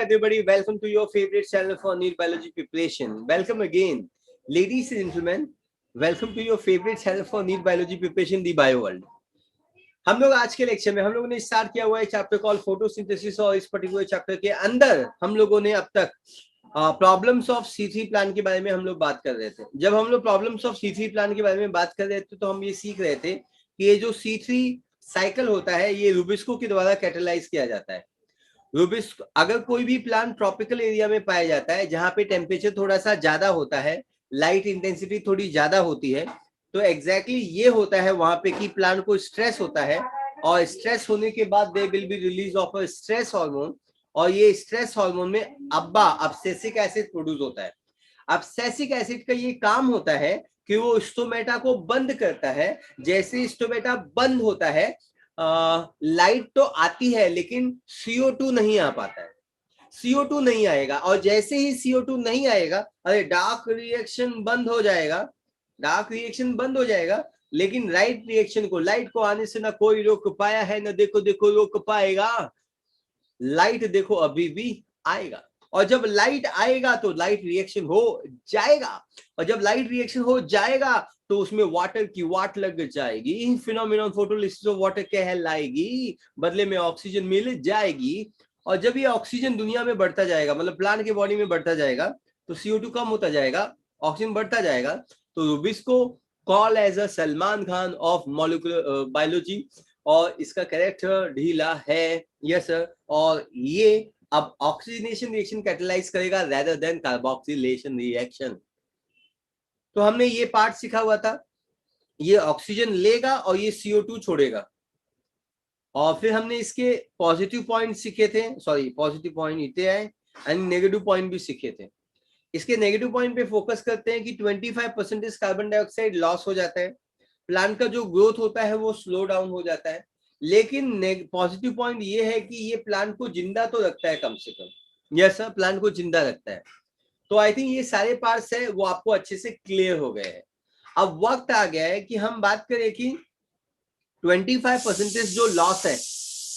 everybody, welcome to your favorite channel for NEET Biology preparation. Welcome again, ladies and gentlemen. Welcome to your favorite channel for NEET Biology preparation, the Bio World. हम लोग आज के lecture में हम लोगों ने start किया हुआ है चैप्टर कॉल फोटोसिंथेसिस और इस पर्टिकुलर चैप्टर के अंदर हम लोगों ने अब तक प्रॉब्लम्स ऑफ C3 प्लान के बारे में हम लोग बात कर रहे थे। जब हम लोग प्रॉब्लम्स ऑफ C3 प्लान के बारे में बात कर रहे थे तो हम ये सीख रहे थे कि ये जो C3 साइकिल होता है ये रूबिस्को के द्वारा कैटेलाइज किया जाता है। रूबिस्को, अगर कोई भी प्लांट ट्रॉपिकल एरिया में पाया जाता है जहां पे टेम्परेचर थोड़ा सा ज्यादा होता है, लाइट इंटेंसिटी थोड़ी ज्यादा होती है, तो एग्जैक्टली ये होता है वहां पे कि प्लांट को स्ट्रेस होता है और स्ट्रेस होने के बाद they will be release of a stress hormone और ये स्ट्रेस हार्मोन में अब्सेसिक एसिड प्रोड्यूस होता है। अब्सेसिक एसिड का ये काम होता है कि वो स्टोमेटा को बंद करता है। जैसे स्टोमेटा बंद होता है लाइट तो आती है लेकिन CO2 नहीं आ पाता है, CO2 नहीं आएगा और जैसे ही CO2 नहीं आएगा अरे डार्क रिएक्शन बंद हो जाएगा, डार्क रिएक्शन बंद हो जाएगा, लेकिन लाइट रिएक्शन को, लाइट को आने से ना कोई रोक पाया है ना देखो रोक पाएगा। लाइट देखो अभी भी आएगा और जब लाइट आएगा तो लाइट रिएक्शन हो जाएगा और जब लाइट रिएक्शन हो जाएगा तो उसमें वाटर की वाट लग जाएगी, फिनोमिनन फोटोलिसिस ऑफ वाटर कहलाएगी, बदले में ऑक्सीजन मिल जाएगी और जब ये ऑक्सीजन दुनिया में बढ़ता जाएगा, मतलब प्लांट के बॉडी में बढ़ता जाएगा तो CO2 कम होता जाएगा, ऑक्सीजन बढ़ता जाएगा। तो rubisco call as a Salman Khan of molecular biology और इसका कैरेक्टर ढीला है, यस सर। और ये अब ऑक्सीजनेशन रिएक्शन कैटेलाइज करेगा रेदर देन कार्बोक्सिलेशन रिएक्शन। तो हमने ये पार्ट सीखा हुआ था, ये ऑक्सीजन लेगा और ये CO2 छोड़ेगा और फिर हमने इसके पॉजिटिव पॉइंट सीखे थे, सॉरी पॉजिटिव पॉइंट इतने आए एंड नेगेटिव पॉइंट भी सीखे थे। इसके नेगेटिव पॉइंट पे फोकस करते हैं कि 25% कार्बन डाइऑक्साइड लॉस हो जाता है, प्लांट का जो ग्रोथ होता है वो स्लो डाउन हो जाता है, लेकिन पॉजिटिव पॉइंट ये है कि ये प्लांट को जिंदा तो रखता है कम से कम, यस सर, प्लांट को जिंदा रखता है। तो आई थिंक ये सारे पार्ट्स है वो आपको अच्छे से क्लियर हो गए हैं। अब वक्त आ गया है कि हम बात करें कि 25% जो लॉस है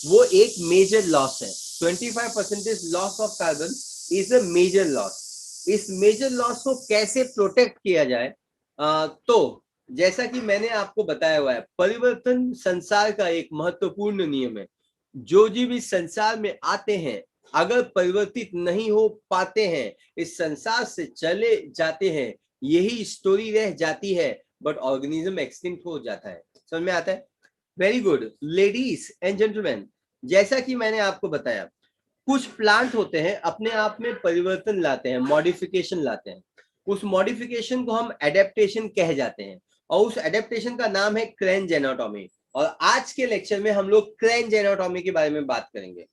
वो एक मेजर लॉस है। 25% loss of carbon is a major loss. इस मेजर लॉस को कैसे प्रोटेक्ट किया जाए? तो जैसा कि मैंने आपको बताया हुआ है, परिवर्तन संसार का एक महत्वपूर्ण नियम है। जो जीव इस संसार में आते हैं अगर परिवर्तित नहीं हो पाते हैं, इस संसार से चले जाते हैं, यही स्टोरी रह जाती है, बट ऑर्गेनिज्म एक्सटिंक्ट हो जाता है। समझ में आता है? Very good ladies and gentleman, जैसा कि मैंने आपको बताया कुछ प्लांट होते हैं अपने आप में परिवर्तन लाते हैं, मॉडिफिकेशन लाते हैं। उस मॉडिफिकेशन को हम एडेप्टेशन कह जाते हैं और उस एडेप्टेशन का नाम है क्रेंज एनाटॉमी। और आज के लेक्चर में हम लोग क्रेंज एनाटॉमी के बारे में बात करेंगे।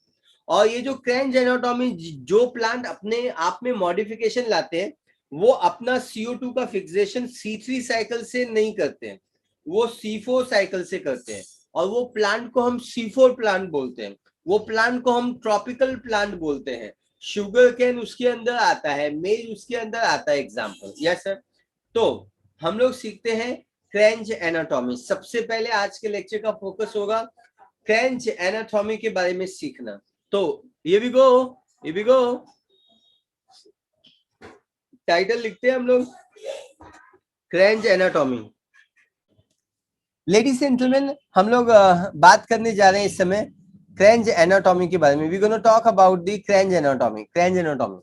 और ये जो क्रेंज एनाटॉमी, जो प्लांट अपने आप में मॉडिफिकेशन लाते हैं वो अपना CO2 का फिक्सेशन C3 साइकिल से नहीं करते हैं, वो C4 साइकिल से करते हैं और वो प्लांट को हम C4 प्लांट बोलते हैं, वो प्लांट को हम ट्रॉपिकल प्लांट बोलते हैं। शुगर कैन उसके अंदर आता है, मेज उसके अंदर आता है, एग्जाम्पल, यस सर। तो हम लोग सीखते हैं क्रेंज एनाटॉमी। सबसे पहले आज के लेक्चर का फोकस होगा क्रेंज एनाटॉमी के बारे में सीखना। तो ये भी गो टाइटल लिखते हैं हम लोग क्रेंज एनाटॉमी। लेडीज एंड जेंटलमैन, हम लोग बात करने जा रहे हैं इस समय क्रेंज एनाटॉमी के बारे में। We gonna talk about the Kranz anatomy. Kranz anatomy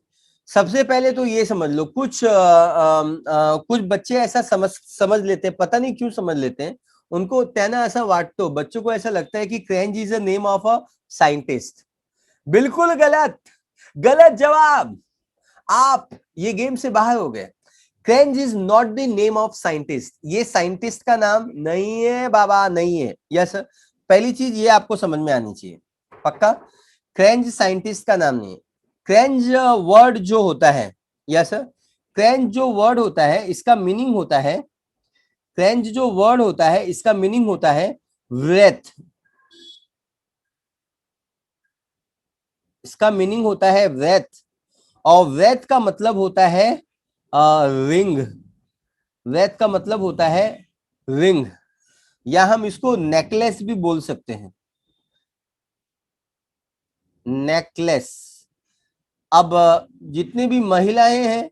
सबसे पहले तो ये समझ लो, कुछ बच्चे ऐसा समझ लेते हैं, पता नहीं क्यों समझ लेते हैं, उनको तेना ऐसा वाटतो, बच्चों को ऐसा लगता है कि Kranz is a name of a scientist. बिल्कुल गलत, गलत जवाब। आप ये गेम से बाहर हो गए। Kranz is not the name of scientist, ये साइंटिस्ट का नाम नहीं है बाबा, नहीं है। यस, पहली चीज ये आपको समझ में आनी चाहिए, पक्का। क्रेंज साइंटिस्ट का नाम नहीं है। क्रेंज वर्ड जो होता है, यस, क्रेंज जो वर्ड होता है इसका मीनिंग होता है, क्रेंज जो वर्ड होता है इसका मीनिंग होता है व्रेथ। इसका मीनिंग होता है व्रेथ और व्रेथ का मतलब होता है रिंग। व्रेथ का मतलब होता है रिंग, या हम इसको नेकलेस भी बोल सकते हैं, नेकलेस। अब जितनी भी महिलाएं हैं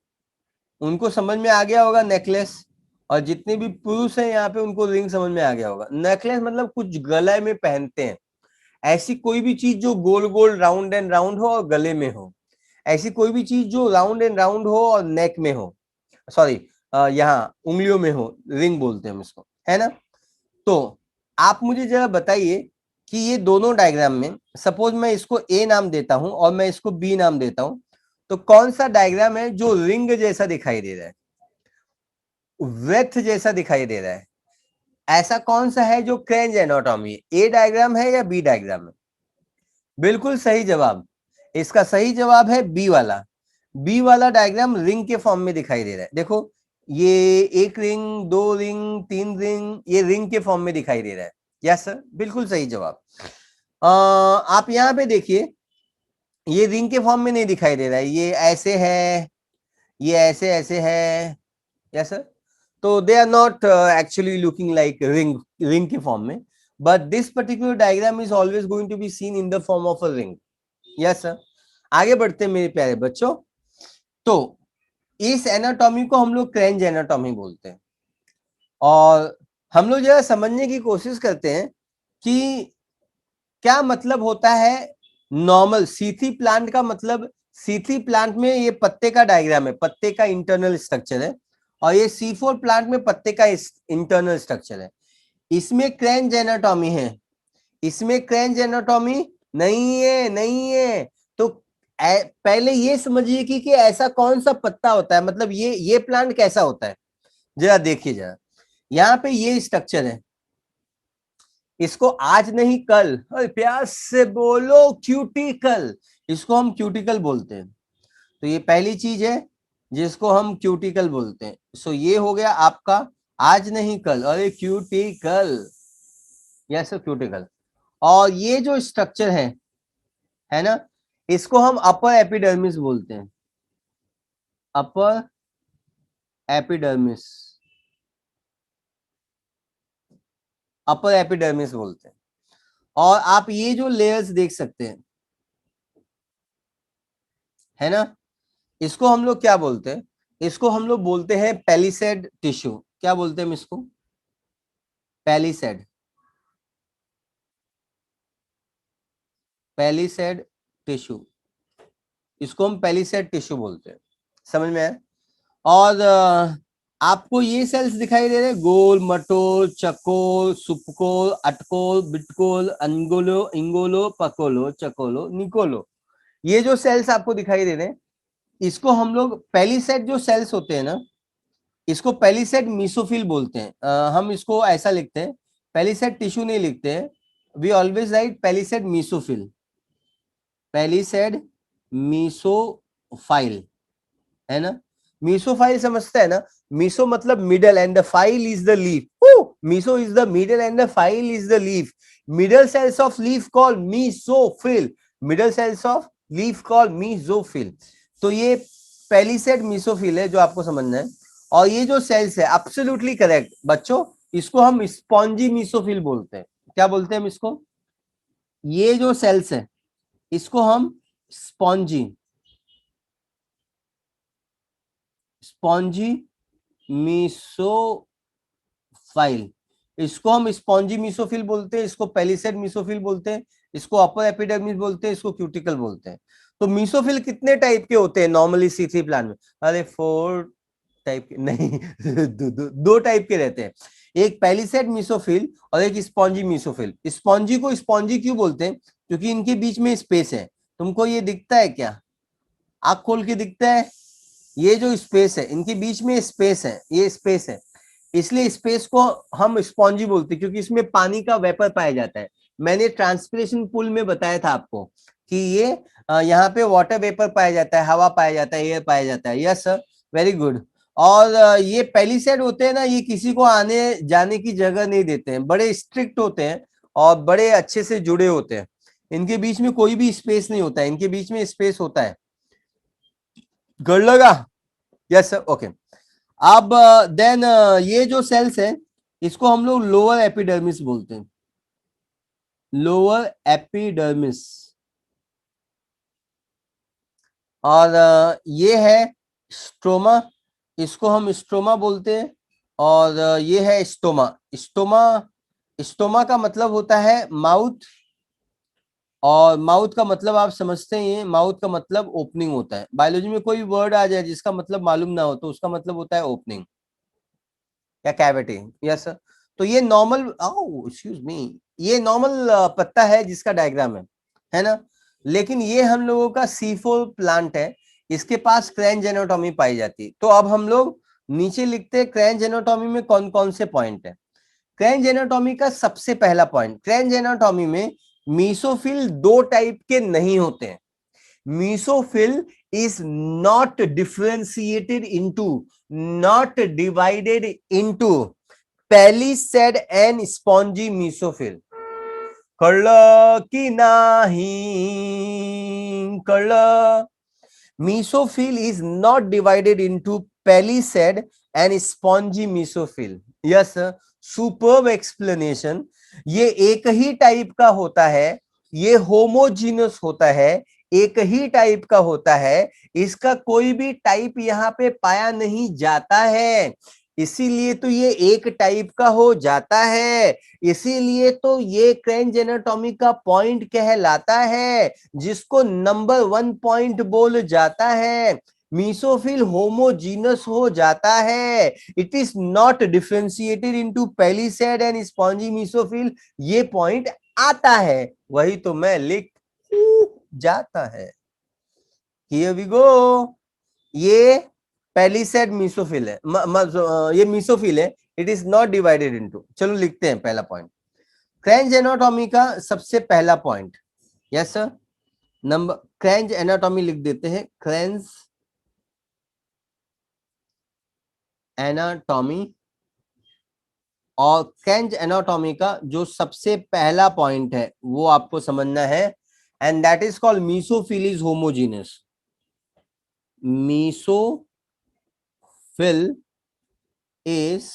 उनको समझ में आ गया होगा नेकलेस, और जितने भी पुरुष हैं यहाँ पे उनको रिंग समझ में आ गया होगा। नेकलेस मतलब कुछ गले में पहनते हैं, ऐसी कोई भी चीज जो गोल गोल राउंड एंड राउंड हो और गले में हो, ऐसी कोई भी चीज जो राउंड एंड राउंड हो और नेक में हो, सॉरी यहाँ उंगलियों में हो, रिंग बोलते हैं हम इसको, है ना। तो आप मुझे जरा बताइए कि ये दोनों डायग्राम में, सपोज मैं इसको ए नाम देता हूं और मैं इसको बी नाम देता हूं, तो कौन सा डायग्राम है जो रिंग जैसा दिखाई दे रहा है, वृत्त जैसा दिखाई दे रहा है? ऐसा कौन सा है जो क्रेंज एनाटॉमी है? ए डायग्राम है या बी डायग्राम है? बिल्कुल सही जवाब, इसका सही जवाब है बी वाला। बी वाला डायग्राम रिंग के फॉर्म में दिखाई दे रहा है। देखो ये एक रिंग, दो रिंग, तीन रिंग, ये रिंग के फॉर्म में दिखाई दे रहा है। यस सर, बिल्कुल सही जवाब। आप यहां पे देखिए, ये रिंग के फॉर्म में नहीं दिखाई दे रहा है, ये ऐसे है, ये ऐसे ऐसे है। यस सर, तो they are not actually looking like ring, ring के फॉर्म में, but this particular diagram is always going to be seen in the form of a ring. Yes sir, आगे बढ़ते हैं मेरे प्यारे बच्चों। तो इस एनाटॉमी को हम लोग क्रेंज एनाटॉमी बोलते हैं, और हम लोग जरा समझने की कोशिश करते हैं कि क्या मतलब होता है नॉर्मल सीथी प्लांट का। मतलब सीथी प्लांट में ये पत्ते का डायग्राम है, पत्ते का इंटरनल स्ट्रक्चर है, और ये C4 प्लांट में पत्ते का इंटरनल स्ट्रक्चर है। इसमें क्रेंज एनाटॉमी है, इसमें क्रेंज एनाटॉमी नहीं है, नहीं है। तो पहले ये समझिए कि ऐसा कौन सा पत्ता होता है, मतलब ये प्लांट कैसा होता है, जरा देखिए जरा। यहाँ पे ये स्ट्रक्चर है, इसको आज नहीं कल, अरे प्यार से बोलो, क्यूटिकल, इसको हम क्यूटिकल बोलते हैं। तो ये पहली चीज है जिसको हम क्यूटिकल बोलते हैं। सो ये हो गया आपका आज नहीं कल, अरे क्यूटिकल, यस क्यूटिकल। और ये जो स्ट्रक्चर है ना, इसको हम अपर एपिडर्मिस बोलते हैं, अपर एपिडर्मिस, अपर एपिडर्मिस बोलते हैं। और आप ये जो लेयर्स देख सकते हैं, है ना, इसको हम लोग क्या बोलते हैं? इसको हम लोग बोलते हैं पेलिसेड टिश्यू। क्या बोलते हैं हम इसको? पेलिसेड, पेलिसेड टिश्यू, इसको हम पेलिसेड टिश्यू बोलते हैं। समझ में आया? और आपको ये सेल्स दिखाई दे रहे हैं, गोल, मटोल, चकोल, सुपकोल, अटकोल, बिटकोल, अंगोलो, इंगोलो, पकोलो, चकोलो, निकोलो, ये जो सेल्स आपको दिखाई दे रहे हैं, इसको हम लोग पेलिसेड जो सेल्स होते हैं ना, इसको पेलिसेड मीसोफिल बोलते हैं। हम इसको ऐसा लिखते हैं, पेलिसेड टिश्यू नहीं लिखते हैं, we always write palisade mesophyll, palisade mesophyll, है ना। मीसोफाइल समझता है ना, मीसो मतलब middle and the phyll is the leaf, meso is the middle and the phyll is the leaf, middle cells of leaf call mesophyll, middle cells of leaf call mesophyll. तो ये palisade mesophyll है जो आपको समझना है। और ये जो सेल्स है, एब्सोल्युटली करेक्ट बच्चों, इसको हम स्पॉन्जी मीसोफिल बोलते हैं। क्या बोलते हैं हम इसको? ये जो सेल्स है इसको हम स्पॉन्जी, स्पॉन्जी मीसोफाइल, इसको हम स्पॉन्जी मीसोफिल बोलते हैं, इसको पेलिसेड मीसोफिल बोलते हैं, इसको अपर एपिडर्मिस बोलते हैं, इसको क्यूटिकल बोलते हैं। तो मीसोफिल कितने टाइप के होते हैं नॉर्मली सीथी प्लांट में? अरे 4 टाइप के नहीं दो टाइप के रहते हैं, एक पेलिसेड मीसोफिल और एक स्पॉन्जी मीसोफिल। स्पॉन्जी को स्पॉन्जी क्यों बोलते हैं? क्योंकि इनके बीच में स्पेस है। तुमको ये दिखता है क्या? आंख खोल के दिखता है? ये जो स्पेस है, इनके बीच में स्पेस है, ये स्पेस है, इसलिए स्पेस को हम स्पॉन्जी बोलते हैं, क्योंकि इसमें पानी का वेपर पाया जाता है। मैंने ट्रांसपिरेशन पूल में बताया था आपको कि ये यहाँ पे वाटर वेपर पाया जाता है, हवा पाया जाता है, एयर पाया जाता है। Yes sir, very good. और ये पेलिसेड होते हैं ना, ये किसी को आने जाने की जगह नहीं देते हैं, बड़े स्ट्रिक्ट होते हैं और बड़े अच्छे से जुड़े होते हैं। इनके बीच में कोई भी स्पेस नहीं होता है, इनके बीच में स्पेस होता है। गड़ लगा? Yes sir, okay. अब देन ये जो सेल्स है इसको हम लोग लोअर एपिडर्मिस बोलते हैं, लोअर एपिडर्मिस। और ये है स्ट्रोमा, इसको हम स्ट्रोमा बोलते हैं। और ये है स्टोमा। स्टोमा, स्टोमा का मतलब होता है माउथ, और माउथ का मतलब आप समझते हैं, माउथ का मतलब ओपनिंग होता है। बायोलॉजी में कोई वर्ड आ जाए जिसका मतलब मालूम ना हो तो उसका मतलब होता है ओपनिंग या कैविटी। यस। तो ये नॉर्मल, एक्सक्यूज मी, ये नॉर्मल पत्ता है जिसका डायग्राम है ना। लेकिन ये हम लोगों का C4 प्लांट है, इसके पास क्रेंज एनाटॉमी पाई जाती है। तो अब हम लोग नीचे लिखते हैं क्रेंज एनाटॉमी में कौन कौन से पॉइंट है। क्रेंज एनाटॉमी का सबसे पहला पॉइंट, क्रेंज एनाटॉमी में मीसोफिल दो टाइप के नहीं होते हैं। Mesophil is not differentiated into, not divided into palisade and spongy mesophil. कळलं की नाही कळलं? Mesophil is not divided into palisade and spongy mesophil. Yes, superb explanation. ये एक ही टाइप का होता है, ये होमोजीनस होता है, एक ही टाइप का होता है, इसका कोई भी टाइप यहाँ पे पाया नहीं जाता है, इसीलिए तो ये एक टाइप का हो जाता है। इसीलिए तो ये क्रेंज एनाटॉमी का पॉइंट कहलाता है, जिसको नंबर 1 पॉइंट बोल जाता है। मीसोफिल होमोजीनस हो जाता है, it is not differentiated into palisade and spongy mesophyll, ये पॉइंट आता है, वही तो मैं लिख जाता है। Here we go. ये पैलिसेड मीसोफिल है, ये मीसोफिल है, it is not divided into. चलो लिखते हैं पहला पॉइंट, क्रेंज एनाटॉमी का सबसे पहला point. Yes sir, number Kranz anatomy लिख देते हैं, क्रेंज एनाटॉमी। और क्रेंज एनाटॉमी का जो सबसे पहला पॉइंट है वो आपको समझना है, and that is called mesophyll is homogeneous. Mesophyll is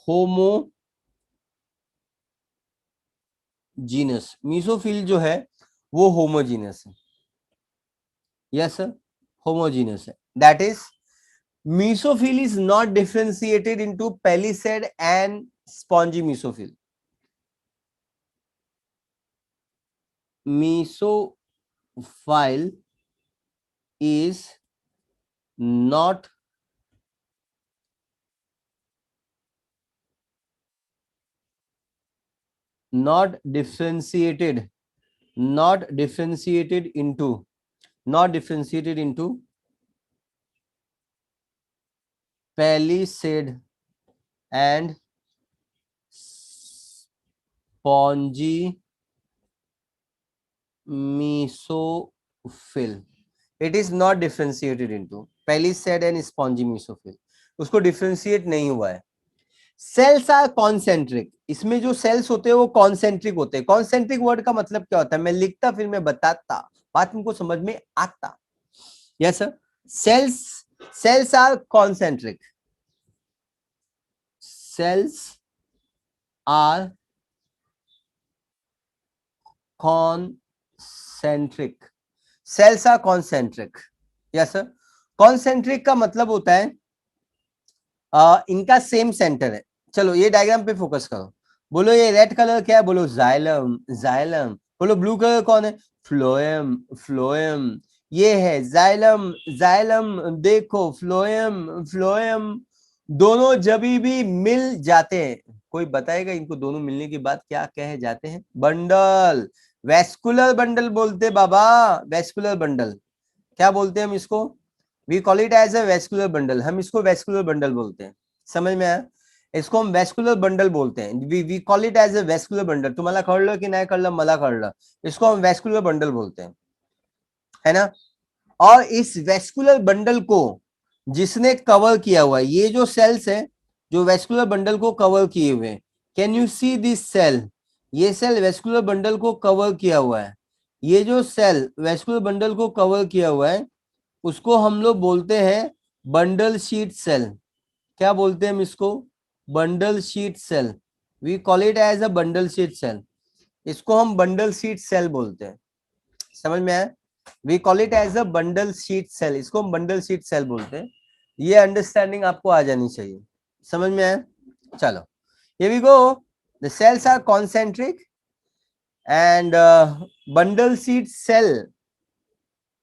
homogeneous. Mesophyll जो है वो होमोजीनस है। यस सर, होमोजीनस है। That is mesophil is not differentiated into palisade and spongy mesophil. Mesophile is not differentiated, not differentiated into, not differentiated into palisade and spongy mesophil. It is not differentiated into palisade and spongy mesophil. उसको differentiate नहीं हुआ है। Sales are concentric, इसमें जो sales होते हैं वो concentric होते हैं। कॉन्सेंट्रिक वर्ड का मतलब क्या होता है, मैं लिखता फिर मैं बताता, बात तुमको समझ में आता। Yes sir, cells, cells are concentric, cells are concentric, cells are concentric. Yes sir, concentric का मतलब होता है इनका सेम सेंटर है। चलो ये डायग्राम पे फोकस करो, बोलो ये रेड कलर क्या है, बोलो जाइलम, जाइलम। बोलो ब्लू कलर कौन है, फ्लोएम, फ्लोएम। ये है जाइलम, जाइलम। देखो फ्लोएम, फ्लोएम, दोनों जब भी मिल जाते हैं, कोई बताएगा इनको दोनों मिलने के बाद क्या कहे जाते हैं, बंडल, वेस्कुलर बंडल बोलते बाबा, वेस्कुलर बंडल। क्या बोलते हैं हम इसको, we call it as a vascular bundle, हम इसको वेस्कुलर बंडल बोलते हैं। समझ में आया, इसको हम वेस्कुलर बंडल बोलते हैं, we call it as a vascular bundle. तुम्हाला कळलं की नाही कळलं, मला कळलं, इसको हम वेस्कुलर बंडल बोलते हैं, है ना। और इस वेस्कुलर बंडल को जिसने कवर किया हुआ है, ये जो सेल्स है जो वेस्कुलर बंडल को कवर किए हुए, can you see this cell, ये सेल वेस्कुलर बंडल को कवर किया हुआ है, ये जो सेल वेस्कुलर बंडल को कवर किया हुआ है उसको हम लोग बोलते हैं बंडल शीट सेल। क्या बोलते हैं हम इसको, bundle sheath cell, we call it as a bundle sheath cell, इसको हम बंडल शीट सेल बोलते हैं। समझ में आया? We call it as a bundle sheath cell, इसको हम बंडल शीट सेल बोलते हैं। ये अंडरस्टैंडिंग आपको आ जानी चाहिए। समझ में आया? चलो, here we go. The cells are concentric and bundle sheet cell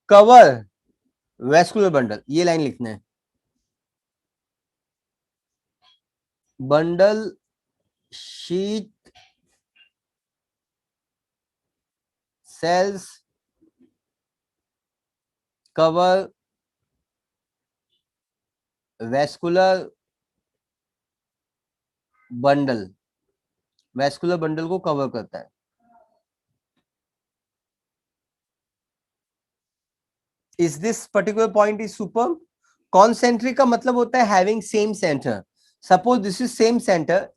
cover vascular bundle. ये लाइन लिखना है, bundle sheet cells cover vascular bundle, vascular bundle को कवर करता है। Is this particular point is super. Concentric का मतलब होता है having same centre. Suppose this is same centre,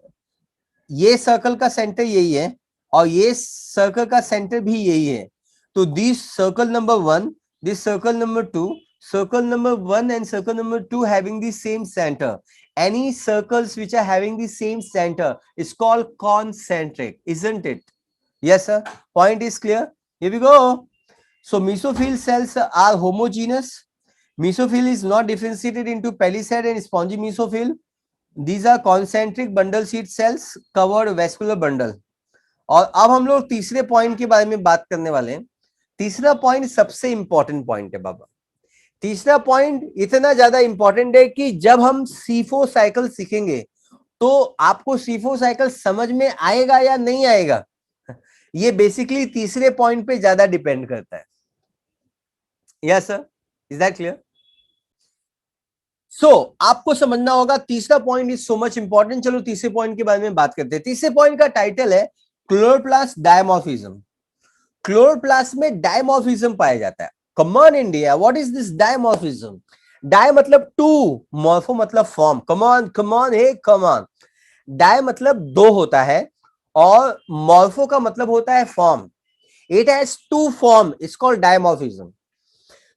ये सर्कल का सेंटर यही है और ये सर्कल का सेंटर भी यही है, तो this circle number 1, this circle number 2, circle number 1 and circle number 2 having the same center. Any circles which are having the same center is called concentric, isn't it? Yes sir, point is clear. Here we go. So mesophyll cells are homogeneous. Mesophyll is not differentiated into palisade and spongy mesophyll. These are concentric bundle sheet cells covered vascular bundle. और अब हम लोग तीसरे point के बारे में बात करने वाले हैं। तीसरा पॉइंट सबसे इंपॉर्टेंट पॉइंट है बाबा। तीसरा पॉइंट इतना ज्यादा इंपॉर्टेंट है कि जब हम C4 साइकिल सीखेंगे तो आपको C4 साइकिल समझ में आएगा या नहीं आएगा, ये बेसिकली तीसरे पॉइंट पे ज्यादा डिपेंड करता है। Yes sir, is that clear? So आपको समझना होगा तीसरा point is so much important. चलो तीसरे पॉइंट के बारे में बात करते हैं। तीसरे पॉइंट का टाइटल है क्लोरोप्लास्ट डायमॉर्फिज्म। क्लोरोप्लास्ट में डायमॉर्फिज्म पाया जाता है। Come on India, what is this dimorphism? Di मतलब टू, मॉर्फो मतलब form. Come on come on, hey come on. Di मतलब दो होता है और मॉर्फो का मतलब होता है form. It has two form, it's called dimorphism.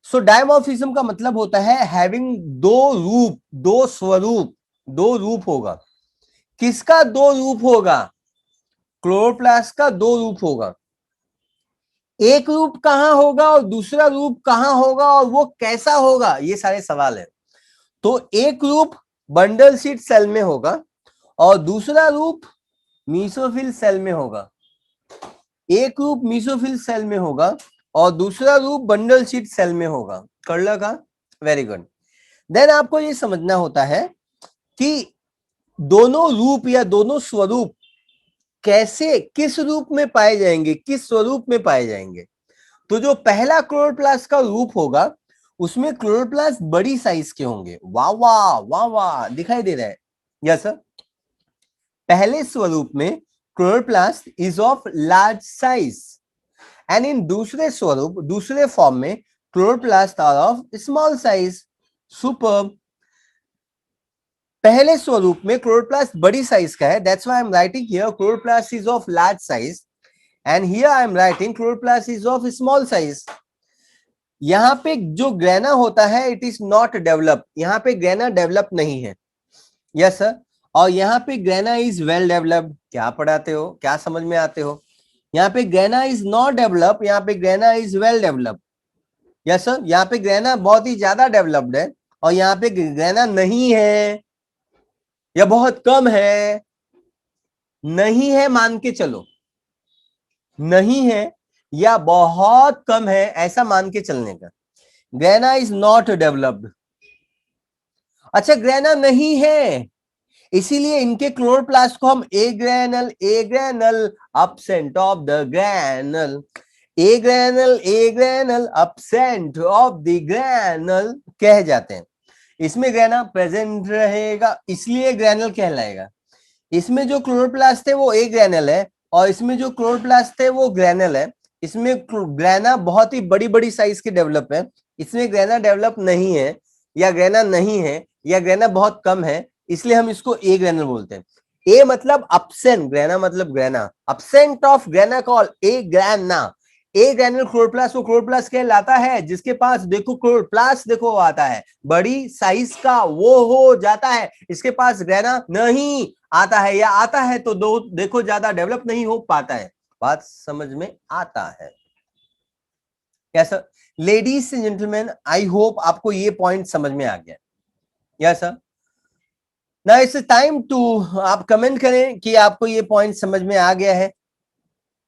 So dimorphism का मतलब होता है हैविंग दो रूप, दो स्वरूप, दो रूप होगा। किसका दो रूप होगा? क्लोरोप्लास्ट का दो रूप होगा। एक रूप कहां होगा और दूसरा रूप कहां होगा और वो कैसा होगा, ये सारे सवाल है। तो एक रूप बंडल शीट सेल में होगा और दूसरा रूप मीसोफिल सेल में होगा। एक रूप मीसोफिल सेल में होगा और दूसरा रूप बंडल शीट सेल में होगा। कर लगा? Very good. देन आपको ये समझना होता है कि दोनों रूप या दोनों स्वरूप कैसे, किस रूप में पाए जाएंगे, किस स्वरूप में पाए जाएंगे। तो जो पहला क्लोरोप्लास्ट का रूप होगा उसमें क्लोरोप्लास्ट बड़ी साइज के होंगे। वाह वाह वाह वाह, दिखाई दे रहा है? Yes sir. पहले स्वरूप में chloroplast is of large size and in दूसरे स्वरूप, दूसरे फॉर्म में chloroplast are of small size. Super. पहले स्वरूप में क्लोरोप्लास्ट बड़ी साइज का है, that's why I am writing here chloroplast is of large size and here I am writing chloroplast is of small size. यहां पे जो ग्रेना होता है इट इज नॉट डेवलप, यहां पे ग्रेना डेवलप नहीं है। Yes sir. और यहाँ पे ग्रेना इज वेल डेवलप्ड। क्या पढ़ाते हो, क्या समझ में आते हो? यहाँ पे ग्रेना इज नॉट डेवलप, यहाँ पे grana is well developed. Yes sir. यहाँ पे ग्रेना बहुत ही ज्यादा डेवलप्ड है और यहाँ पे ग्रेना नहीं है या बहुत कम है। नहीं है मान के चलो, नहीं है या बहुत कम है ऐसा मान के चलने का। Grana is not developed. अच्छा, ग्रेना नहीं है इसीलिए इनके क्लोरोप्लास्ट को हम agranal absent of the granal, agranal absent of the granal कह जाते हैं। इसमें ग्रेना प्रेजेंट रहेगा इसलिए ग्रेनल कहलाएगा। इसमें जो क्लोरोप्लास्ट है वो ए ग्रेनल है और इसमें जो क्लोरोप्लास्ट है वो ग्रेनल है। इसमें ग्रेना बहुत ही बड़ी बड़ी साइज के डेवलप है, इसमें ग्रेना डेवलप नहीं है या ग्रेना नहीं है या ग्रेना बहुत कम है, इसलिए हम इसको ए ग्रेनल बोलते हैं। ए मतलब absent, ग्रेना मतलब grana, absent of grana call A grana. A granal chloroplast वो क्लोरोप्लास्ट कहलाता है जिसके पास देखो क्लोरोप्लास्ट देखो आता है बड़ी साइज का, वो हो जाता है। इसके पास ग्रेना नहीं आता है या आता है तो दो देखो ज्यादा डेवलप नहीं हो पाता है। बात समझ में आता है? कैसा? Ladies and gentleman, I hope आपको ये पॉइंट समझ में आ गया। Yes sir. Now it's time to, आप कमेंट करें कि आपको ये पॉइंट समझ में आ गया है।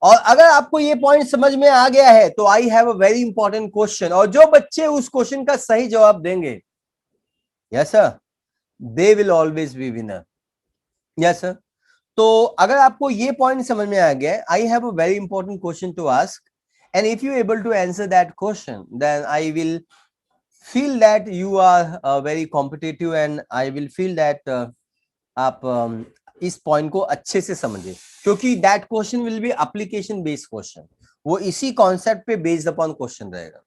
और अगर आपको ये पॉइंट समझ में आ गया है तो I have a very important question, और जो बच्चे उस क्वेश्चन का सही जवाब देंगे, yes sir, they will always be winner. Yes sir. तो अगर आपको ये पॉइंट समझ में आ गया, I have a very important question to ask, and if you able to answer that question, then I will feel that you are very competitive and I will feel that आप इस point को अच्छे से समझे, क्योंकि that question will be application based question, वो इसी concept पे बेस्ड अपॉन क्वेश्चन रहेगा।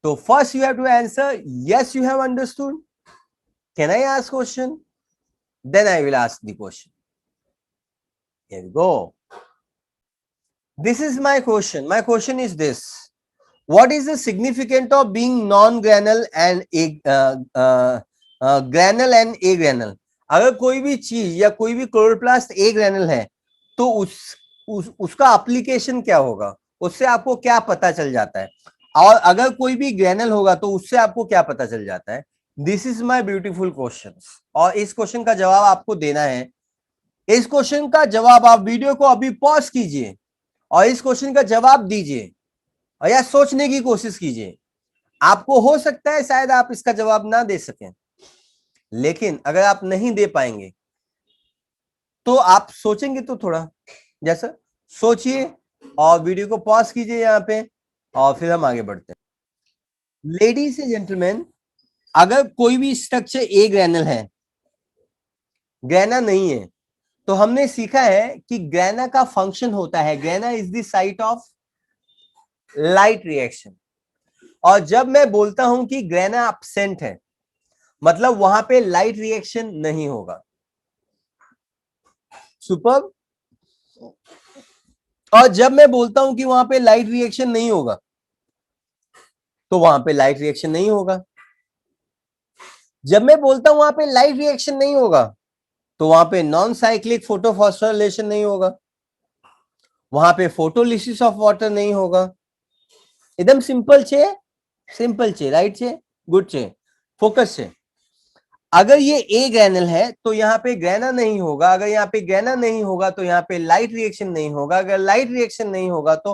तो first you have to answer yes you have understood, can I ask question, then I will ask the question. Here we go. This is my question, my question is this, what is the significance of being non-granule and granule and agranule? अगर कोई भी चीज या कोई भी chloroplast ए ग्रैनल है तो उसका एप्लीकेशन क्या होगा, उससे आपको क्या पता चल जाता है, और अगर कोई भी ग्रैनल होगा तो उससे आपको क्या पता चल जाता है। This is my beautiful question, और इस क्वेश्चन का जवाब आपको देना है। इस क्वेश्चन का जवाब आप वीडियो को अभी पॉज कीजिए और इस क्वेश्चन का जवाब दीजिए, और या सोचने की कोशिश कीजिए। आपको हो सकता है शायद आप इसका जवाब ना दे सकें, लेकिन अगर आप नहीं दे पाएंगे तो आप सोचेंगे तो थोड़ा, जैसा सोचिए और वीडियो को पॉज कीजिए यहाँ पे, और फिर हम आगे बढ़ते हैं। लेडीज एंड जेंटलमैन, अगर कोई भी स्ट्रक्चर ए ग्रैनल है, ग्रैना नहीं है, तो हमने सीखा है कि ग्रैना का फंक्शन होता है, grana is the site of light reaction, और जब मैं बोलता हूं कि ग्रैना एब्सेंट है, मतलब वहां पे लाइट रिएक्शन नहीं होगा। सुपर। और जब मैं बोलता हूं कि वहां पे लाइट रिएक्शन नहीं होगा, तो वहां पे लाइट रिएक्शन नहीं होगा। जब मैं बोलता हूं वहां पे लाइट रिएक्शन नहीं होगा, तो वहां पे नॉन साइक्लिक फोटोफॉस्फोराइलेशन नहीं होगा, वहां पे फोटोलिसिस ऑफ वाटर नहीं होगा। एकदम सिंपल छे, सिंपल छे, राइट छे, गुड छे, फोकस छे। अगर ये ए ग्रैनल है तो यहाँ पे ग्रैना नहीं होगा, अगर यहाँ पे ग्रैना नहीं होगा तो यहाँ पे लाइट रिएक्शन नहीं होगा, अगर लाइट रिएक्शन नहीं होगा तो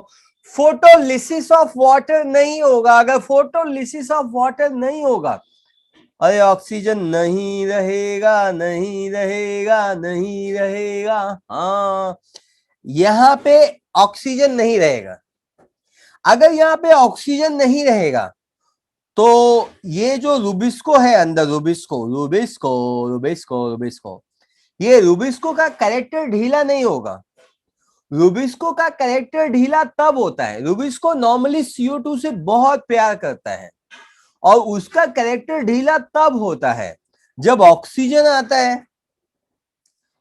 फोटोलिसिस ऑफ वाटर नहीं होगा, अगर फोटोलिसिस ऑफ वाटर नहीं होगा, अरे ऑक्सीजन नहीं रहेगा, नहीं रहेगा, नहीं रहेगा। हाँ, यहाँ पे ऑक्सीजन नहीं रहेगा। अगर यहाँ पे ऑक्सीजन नहीं रहेगा तो ये जो रूबिस्को है अंदर, रूबिस्को रूबिस्को रूबिस्को रूबिस्को, ये रूबिस्को का कैरेक्टर ढीला नहीं होगा। रूबिस्को का कैरेक्टर ढीला तब होता है, रूबिस्को नॉर्मली CO2 से बहुत प्यार करता है, और उसका कैरेक्टर ढीला तब होता है जब ऑक्सीजन आता है।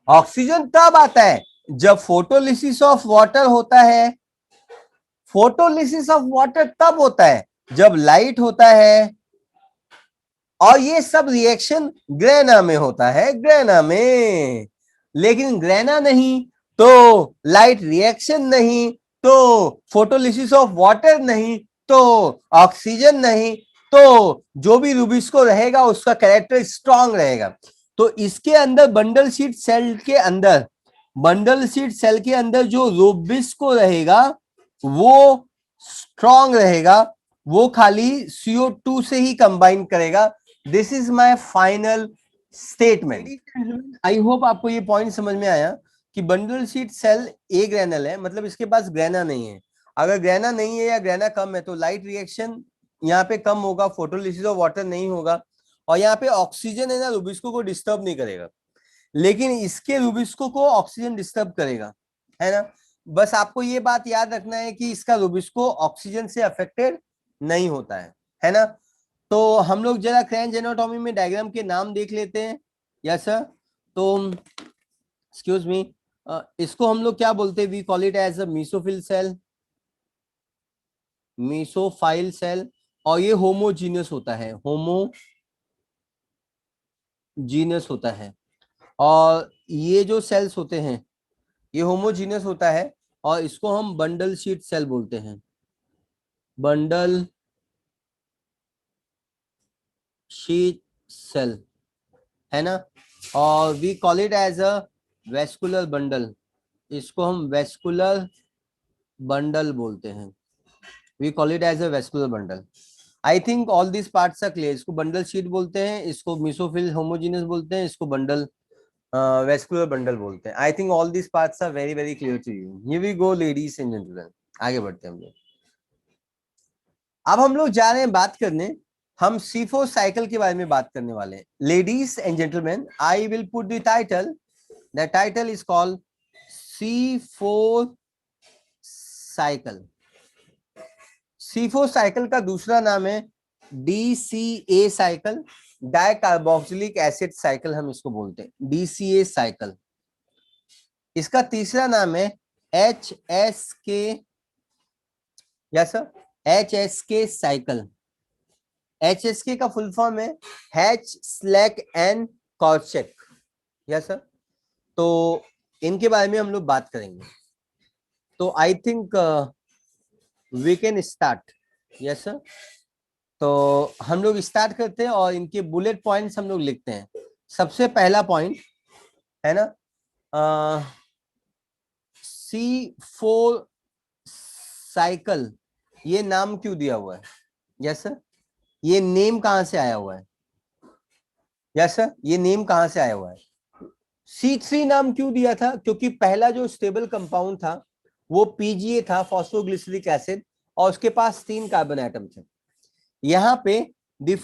ऑक्सीजन तब आता है जब फोटोलिसिस ऑफ वाटर होता है। फोटोलिसिस ऑफ वाटर तब होता है जब लाइट होता है, और ये सब रिएक्शन ग्रेना में होता है, ग्रेना में। लेकिन ग्रेना नहीं तो लाइट रिएक्शन नहीं, तो फोटोलिसिस ऑफ वाटर नहीं, तो ऑक्सीजन नहीं, तो जो भी रूबिस्को रहेगा उसका कैरेक्टर स्ट्रांग रहेगा। तो इसके अंदर बंडल शीट सेल के अंदर, बंडल शीट सेल के अंदर जो रूबिस्को रहेगा वो स्ट्रांग रहेगा, वो खाली CO2 से ही कंबाइन करेगा। This is my final statement. I hope आपको ये पॉइंट समझ में आया कि बंडल शीट सेल ए ग्रैनल है, मतलब इसके पास ग्रैना नहीं है। अगर ग्रैना नहीं है या ग्रैना कम है तो लाइट रिएक्शन यहाँ पे कम होगा, फोटोलिसिस ऑफ वाटर नहीं होगा, और यहाँ पे ऑक्सीजन है ना, रूबिस्को को डिस्टर्ब नहीं करेगा। लेकिन इसके रूबिस्को को ऑक्सीजन डिस्टर्ब करेगा, है ना। बस आपको ये बात याद रखना है कि इसका रूबिस्को ऑक्सीजन से अफेक्टेड नहीं होता है ना। तो हम लोग जरा क्रैंज एनाटॉमी में डायग्राम के नाम देख लेते हैं। Yes sir. तो एक्सक्यूज मी, इसको हम लोग क्या बोलते हैं, we call it as a mesophyll cell, mesophyll cell, और ये होमोजीनियस होता है, होमोजीनियस होता है। और ये जो सेल्स होते हैं ये होमोजीनियस होता है, और इसको हम बंडल शीट सेल बोलते हैं, बंडल शीट सेल, है ना, और we call it as a vascular bundle, इसको हम वेस्कुलर बंडल बोलते हैं, we call it as a vascular bundle. I think all this parts are clear. इसको बंडल शीट बोलते हैं, इसको मिसोफिल होमोजेनस बोलते हैं, इसको बंडल वेस्कुलर बंडल बोलते हैं। I think all this parts are very very clear to you. Here we go ladies and gentleman, आगे बढ़ते हैं हम लोग। अब हम लोग जा रहे हैं बात करने, हम C4 साइकिल के बारे में बात करने वाले हैं। Ladies and gentleman, I will put the title, the title is called C4 cycle. C4 cycle का दूसरा नाम है DCA cycle, di carboxylic acid cycle हम इसको बोलते हैं, DCA साइकिल। इसका तीसरा नाम है HSK, yes sir, HSK cycle. HSK का फुल फॉर्म है Hatch Slack and Kortschak, yes sir. तो इनके बारे में हम लोग बात करेंगे। तो I think we can start, yes sir. तो हम लोग स्टार्ट करते हैं और इनके बुलेट पॉइंट्स हम लोग लिखते हैं। सबसे पहला पॉइंट है ना, C4 साइकिल, ये नाम क्यों दिया हुआ है? यस सर, ये नेम कहां से आया हुआ है? यस सर, ये नेम कहां से आया हुआ है? C3 नाम क्यों दिया था? क्योंकि पहला जो स्टेबल कंपाउंड था वो PGA था, फॉस्फोग्लिसरिक एसिड, और उसके पास 3 कार्बन एटम थे। यहां पे the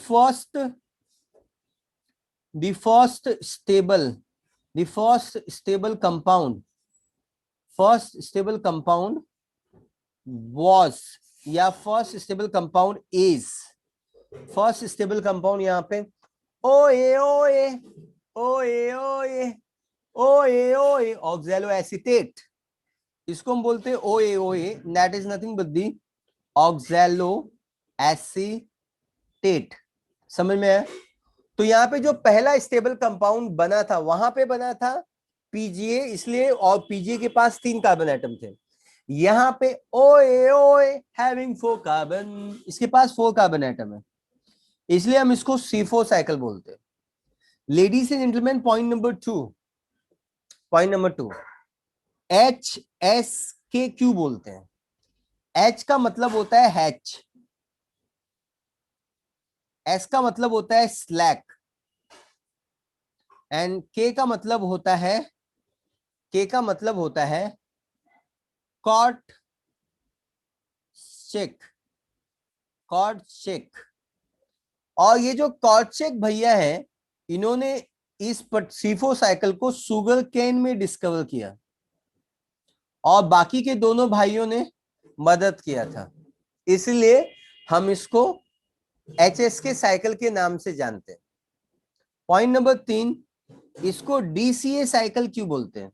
first stable compound was, या first stable compound is, first stable compound यहाँ पे ओए ओए ओए ओए ओए ओए ऑक्सैलो एसीटेट, इसको हम बोलते हैं ओए ओए, that is nothing but the oxalo acetate. समझ में आया? तो यहाँ पे जो पहला स्टेबल कंपाउंड बना था वहां पे बना था PGA, इसलिए, और PGA के पास 3 कार्बन एटम थे। यहाँ पे ओए ओए हैविंग 4 कार्बन, इसके पास 4 कार्बन एटम है, इसलिए हम इसको C4 साइकिल बोलते हैं। Ladies and gentleman, point number 2, HSK क्यों बोलते हैं? H का मतलब होता है हैच, S का मतलब होता है स्लैक, एंड K का मतलब होता है कॉट चेक। और ये जो कॉर्चेक भैया है, इन्होंने इस C4 साइकिल को शुगर केन में डिस्कवर किया और बाकी के दोनों भाइयों ने मदद किया था, इसलिए हम इसको HSK साइकिल के नाम से जानते हैं। पॉइंट नंबर 3, इसको DCA साइकिल क्यों बोलते हैं?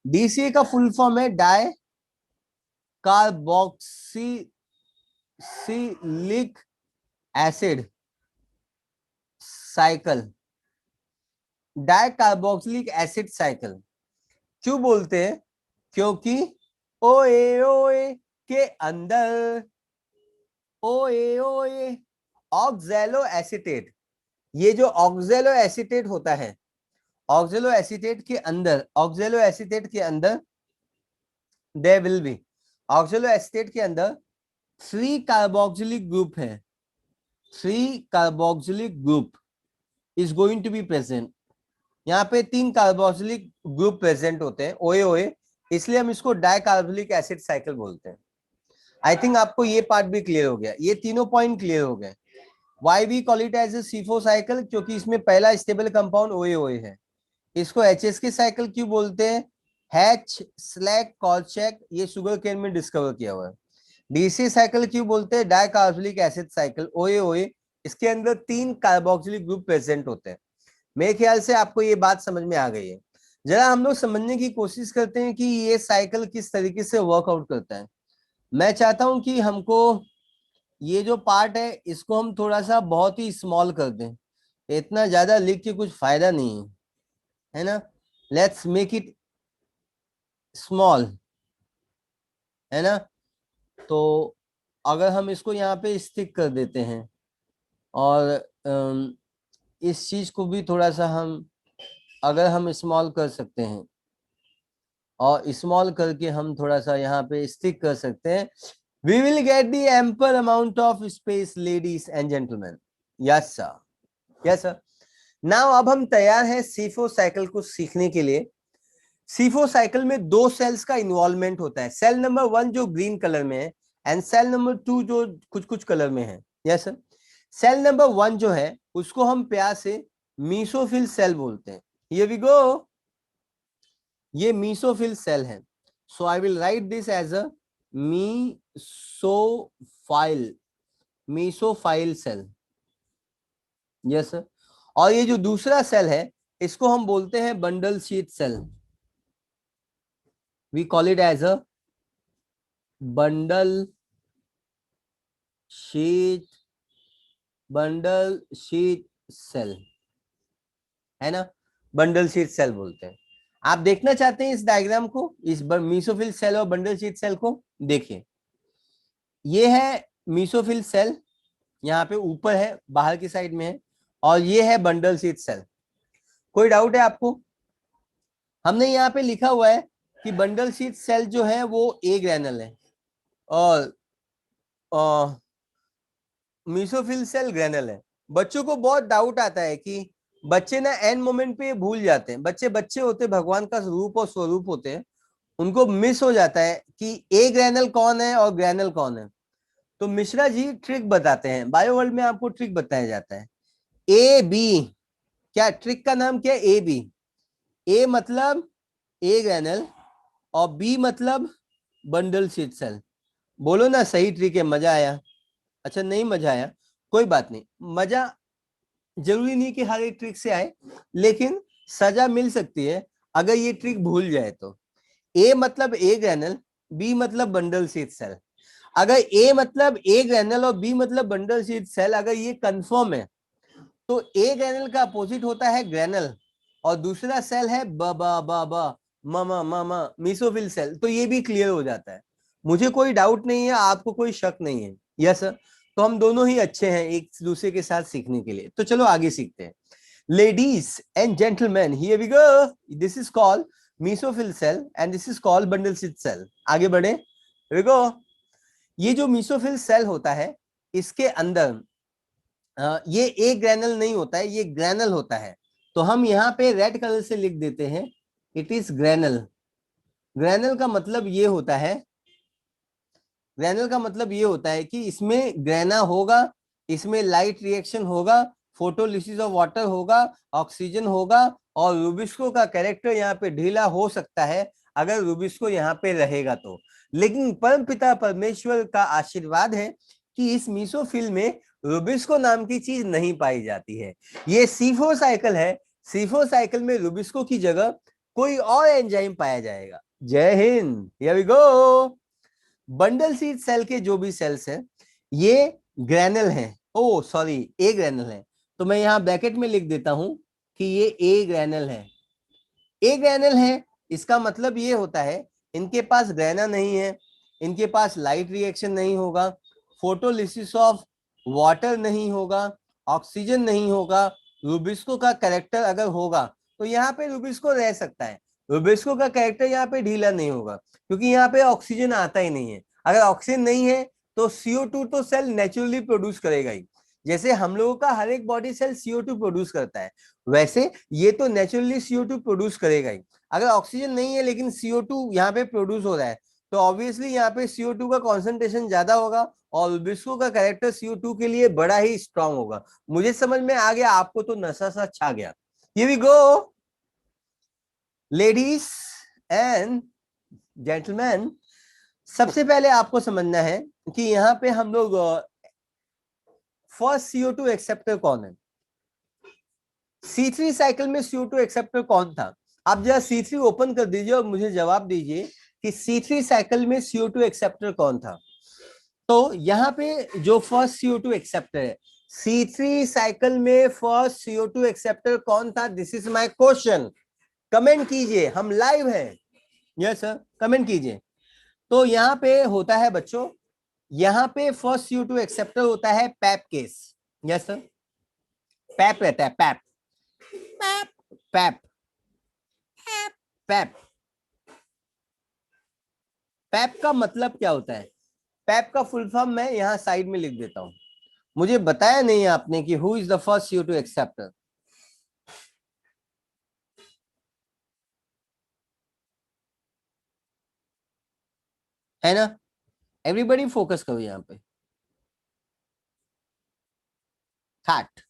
DCA का फुल फॉर्म है di carboxylic acid cycle, di carboxylic acid cycle क्यों बोलते हैं? क्योंकि ओए ओए के अंदर ओए ओए ऑक्सैलो एसीटेट, ये जो ऑक्सैलो एसीटेट होता है, ऑक्सैलो एसीटेट के अंदर there will be, oxaloacetate के अंदर 3 कार्बोक्सिलिक ग्रुप है, 3 carboxylic group is going to be present. यहाँ पे 3 कार्बोक्सिलिक ग्रुप प्रेजेंट होते हैं ओए ओए, इसलिए हम इसको डाई कार्बोक्सिलिक एसिड साइकिल बोलते हैं। आई थिंक आपको ये पार्ट भी क्लियर हो गया, ये तीनों पॉइंट क्लियर हो गए। Why we call it as a C4 cycle? क्योंकि इसमें पहला स्टेबल कंपाउंड ओए ओए है। इसको HSK साइकिल क्यों बोलते हैं? हैच स्लैक कॉर्चेक, ये शुगर केन में डिस्कवर किया हुआ है। DC साइकिल क्यों बोलते हैं? डाई कार्बोक्सिलिक एसिड साइकिल, ओए ओए, इसके अंदर 3 कार्बोक्सिलिक ग्रुप प्रेजेंट होते हैं। मेरे ख्याल से आपको ये बात समझ में आ गई है। जरा हम लोग समझने की कोशिश करते हैं कि ये साइकिल किस तरीके से वर्कआउट करता है। मैं चाहता हूं कि हमको ये जो पार्ट है इसको हम थोड़ा सा बहुत ही स्मॉल कर दें, इतना ज्यादा लिख के कुछ फायदा नहीं है ना। लेट्स मेक इट स्मॉल, है ना। तो अगर हम इसको यहाँ पे स्टिक कर देते हैं और इस चीज को भी थोड़ा सा हम अगर हम स्मॉल कर सकते हैं और स्मॉल करके हम थोड़ा सा यहाँ पे स्टिक कर सकते हैं, we will get the ample amount of space ladies and gentleman. Yes sir, yes sir. Now अब हम तैयार हैं C4 साइकिल को सीखने के लिए। C4 साइकिल में दो सेल्स का इन्वॉल्वमेंट होता है, सेल नंबर 1 जो ग्रीन कलर में है एंड सेल नंबर 2 जो कुछ कुछ कलर में है। Yes sir. सेल नंबर 1 जो है उसको हम प्यार से मीसोफिल सेल बोलते हैं। हियर वी गो, ये मीसोफिल सेल है। So I will write this as a mesophyll, mesophyll cell. Yes sir. और ये जो दूसरा सेल है इसको हम बोलते हैं bundle sheath cell. We call it as a bundle sheath, bundle sheath cell, है ना, बंडल शीट सेल बोलते हैं। आप देखना चाहते हैं इस डायग्राम को, इस मीसोफिल सेल और बंडल शीट सेल को? देखिए, ये है मीसोफिल सेल, यहाँ पे ऊपर है, बाहर की साइड में है, और ये है बंडल शीट सेल। कोई डाउट है आपको? हमने यहाँ पे लिखा हुआ है कि बंडल शीट सेल जो है वो ए ग्रैनल है और मीसोफिल सेल ग्रैनल है। बच्चों को बहुत डाउट आता है कि बच्चे ना एंड मोमेंट पे भूल जाते हैं। बच्चे बच्चे होते, भगवान का रूप और स्वरूप होते हैं, उनको मिस हो जाता है कि ए ग्रैनल कौन है और ग्रैनल कौन है। तो मिश्रा जी ट्रिक बताते हैं, बायो वर्ल्ड में आपको ट्रिक बताया जाता है। ए बी, क्या ट्रिक का नाम क्या है? A B. ए मतलब ए ग्रैनल और बी मतलब बंडल शीट सेल। बोलो ना सही ट्रिक है, मजा आया? अच्छा नहीं मजा आया, कोई बात नहीं, मजा जरूरी नहीं कि हर एक ट्रिक से आए, लेकिन सजा मिल सकती है अगर ये ट्रिक भूल जाए तो। ए मतलब ए ग्रैनल, बी मतलब बंडल शीट सेल। अगर ए मतलब ए ग्रैनल और बी मतलब बंडल शीट सेल अगर ये कंफर्म है तो ए ग्रैनल का अपोजिट होता है ग्रैनल और दूसरा सेल है मीसोफिल सेल। तो ये भी क्लियर हो जाता है, मुझे कोई डाउट नहीं है, आपको कोई शक नहीं है। Yes sir. तो हम दोनों ही अच्छे हैं एक दूसरे के साथ सीखने के लिए। तो चलो आगे सीखते हैं। Ladies and gentlemen, here we go. This is called mesophyll cell and this is called bundle sheath cell. आगे बढ़े, here we go. ये जो mesophyll cell होता है इसके अंदर ये एक ग्रैनल नहीं होता है, ये ग्रैनल होता है। तो हम यहाँ पे रेड कलर से लिख देते हैं, इट इज ग्रैनल। ग्रैनल का मतलब ये होता है, ग्रैनल का मतलब ये होता है कि इसमें ग्रैना होगा, इसमें लाइट रिएक्शन होगा, फोटोलिसिस ऑफ वाटर होगा, ऑक्सीजन होगा, और रूबिस्को का कैरेक्टर यहाँ पे ढीला हो सकता है अगर रूबिस्को यहाँ पे रहेगा तो। लेकिन परमपिता परमेश्वर का आशीर्वाद है कि इस मीसोफिल में रूबिस्को नाम की चीज नहीं पाई जाती है। ये C4 साइकिल है, C4 साइकिल में रूबिस्को की जगह कोई और एंजाइम पाया जाएगा। Jai Hind, here we go. Bundle sheath cell के जो भी सेल्स हैं ये ग्रैनल हैं, ओ सॉरी ए ग्रैनल है। तो मैं यहाँ ब्रैकेट में लिख देता हूं कि ये ए ग्रैनल है। ए ग्रैनल है इसका मतलब ये होता है इनके पास ग्रैना नहीं है, इनके पास लाइट रिएक्शन नहीं होगा, फोटोलिसिस ऑफ वाटर नहीं होगा, ऑक्सीजन नहीं होगा, रूबिस्को का कैरेक्टर अगर होगा तो यहाँ पे रूबिस्को रह सकता है। रूबिस्को का कैरेक्टर यहाँ पे ढीला नहीं होगा क्योंकि यहाँ पे ऑक्सीजन आता ही नहीं है। अगर ऑक्सीजन नहीं है तो CO2 तो सेल नेचुरली प्रोड्यूस करेगा ही, जैसे हम लोगों का हर एक बॉडी सेल CO2 प्रोड्यूस करता है, वैसे ये तो नेचुरली CO2 प्रोड्यूस करेगा ही। अगर ऑक्सीजन नहीं है लेकिन CO2 यहाँ पे प्रोड्यूस हो रहा है तो ऑब्वियसली यहाँ पे CO2 का कॉन्सेंट्रेशन ज्यादा होगा और रूबिस्को का कैरेक्टर CO2 के लिए बड़ा ही स्ट्रांग होगा। मुझे समझ में आ गया, आपको तो नशा सा छा गया। Here we go, ladies and gentlemen. सबसे पहले आपको समझना है कि यहाँ पे हम लोग फर्स्ट CO2 एक्सेप्टर कौन है। C3 साइकिल में CO2 एक्सेप्टर कौन था? आप जरा C3 ओपन कर दीजिए और मुझे जवाब दीजिए कि C3 साइकिल में CO2 एक्सेप्टर कौन था। तो यहाँ पे जो फर्स्ट CO2 एक्सेप्टर है C3 साइकिल में, फर्स्ट CO2 एक्सेप्टर कौन था? This is my question. Comment कीजिए, हम लाइव हैं। यस सर, कमेंट कीजिए। तो यहाँ पे होता है बच्चों यहां पे फर्स्ट CO2 एक्सेप्टर होता है PEPcase. Yes sir, PEP रहता है, PEP PEP PEP PEP. PEP का मतलब क्या होता है? पैप का फुल फॉर्म मैं यहां साइड में लिख देता हूं। मुझे बताया नहीं आपने कि who is the first CO2 acceptor. है ना? एवरीबडी फोकस करो यहां पे। थैट।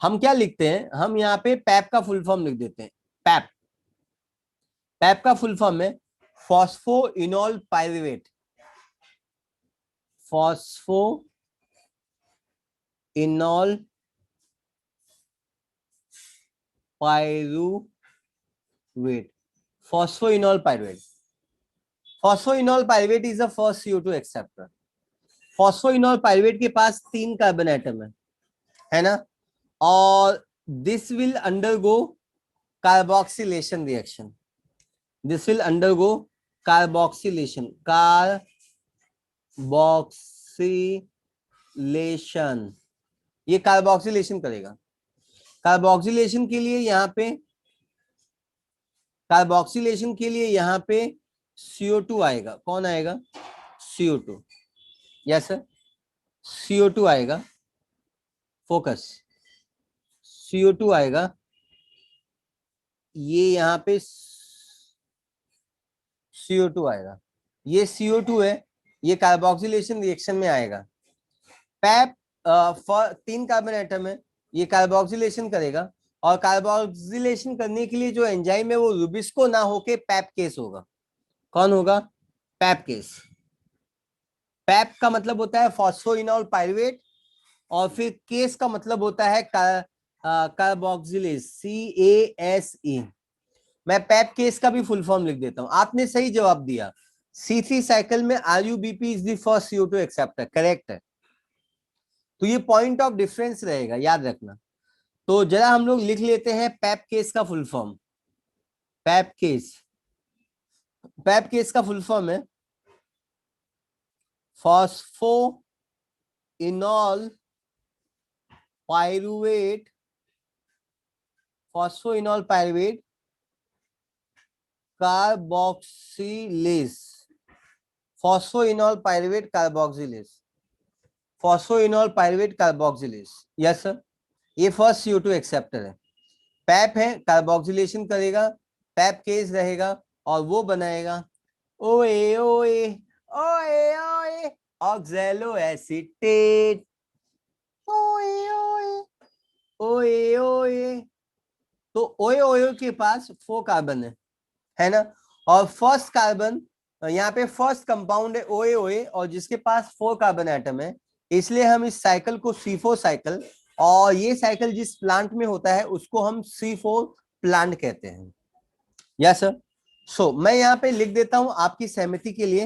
हम क्या लिखते हैं? हम यहाँ पे पैप का फुल फॉर्म लिख देते हैं। पैप, पैप का फुल फॉर्म है phospho enol pyruvate. Phospho enol pyruvate, phosphoenol pyruvate. Phosphoenol pyruvate is the first CO2 acceptor. Phosphoenol pyruvate के पास 3 कार्बन एटम है ना? और this will undergo carboxylation reaction. This will undergo carboxylation, carboxylation. ये carboxylation करेगा। Carboxylation के लिए यहाँ पे, कार्बोक्सिलेशन के लिए यहाँ पे CO2 आएगा। कौन आएगा? CO2। यस सर, CO2 आएगा। फोकस, CO2 आएगा। ये यहाँ पे CO2 आएगा। ये CO2 है, ये कार्बोक्सिलेशन रिएक्शन में आएगा। पैप 3 कार्बन एटम है, ये कार्बोक्सिलेशन करेगा। और कार्बोक्सिलेशन करने के लिए जो एंजाइम है वो रुबिस्को ना होके पैप केस होगा। कौन होगा? Pipe case. पैप का मतलब होता है फॉस्फोइनॉल पायरुवेट, और फिर केस का मतलब होता है कार्बोक्सिलेज, CASE। मैं पैप केस का भी फुल फॉर्म लिख देता हूं। आपने सही जवाब दिया। C3 साइकिल में RUBP is the first CO2 acceptor, correct है। तो ये पॉइंट ऑफ डिफरेंस रहेगा, याद रखना। तो जरा हम लोग लिख लेते हैं पैप केस का full form. PEPcase, PEPcase का फुल फॉर्म है phospho enol pyruvate, phosphoenol pyruvate carboxylase, phosphoenol pyruvate carboxylase, phosphoenol pyruvate carboxylase. Yes sir, ये फर्स्ट CO2 एक्सेप्टर है। पैप है, कार्बोक्सिलेशन करेगा, पैप केस रहेगा, और वो बनाएगा ओए ओए ओए ओए ऑक्सैलो एसीटेट। ओए ओए ओए ओए। तो ओए ओए के पास 4 कार्बन है ना? और फर्स्ट कार्बन, यहाँ पे फर्स्ट कंपाउंड है ओए ओए, और जिसके पास 4 कार्बन एटम है, इसलिए हम इस साइकिल को C4 साइकिल, और ये साइकिल जिस प्लांट में होता है उसको हम C4 प्लांट कहते हैं। Yes sir. सो मैं यहाँ पे लिख देता हूं आपकी सहमति के लिए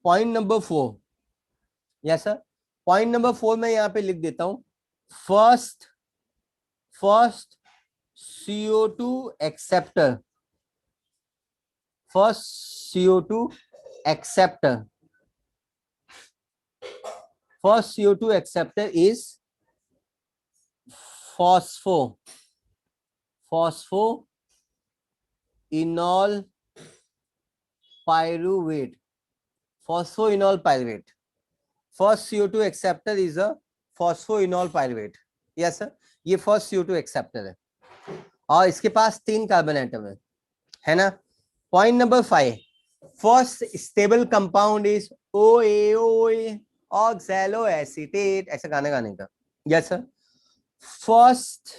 point number 4। Yes sir, point number 4 मैं यहाँ पे लिख देता हूं first CO2 acceptor, first CO2 acceptor, first CO2 acceptor is phosphoenol pyruvate, phosphoenol pyruvate। first CO2 acceptor is a phosphoenol pyruvate। Yes sir, ये फर्स्ट CO2 एक्सेप्टर है, और इसके पास 3 कार्बन एटम है ना? Point number 5, first stable compound is OAOA oxalo acetate. ऐसा गाना गाने का। Yes sir, first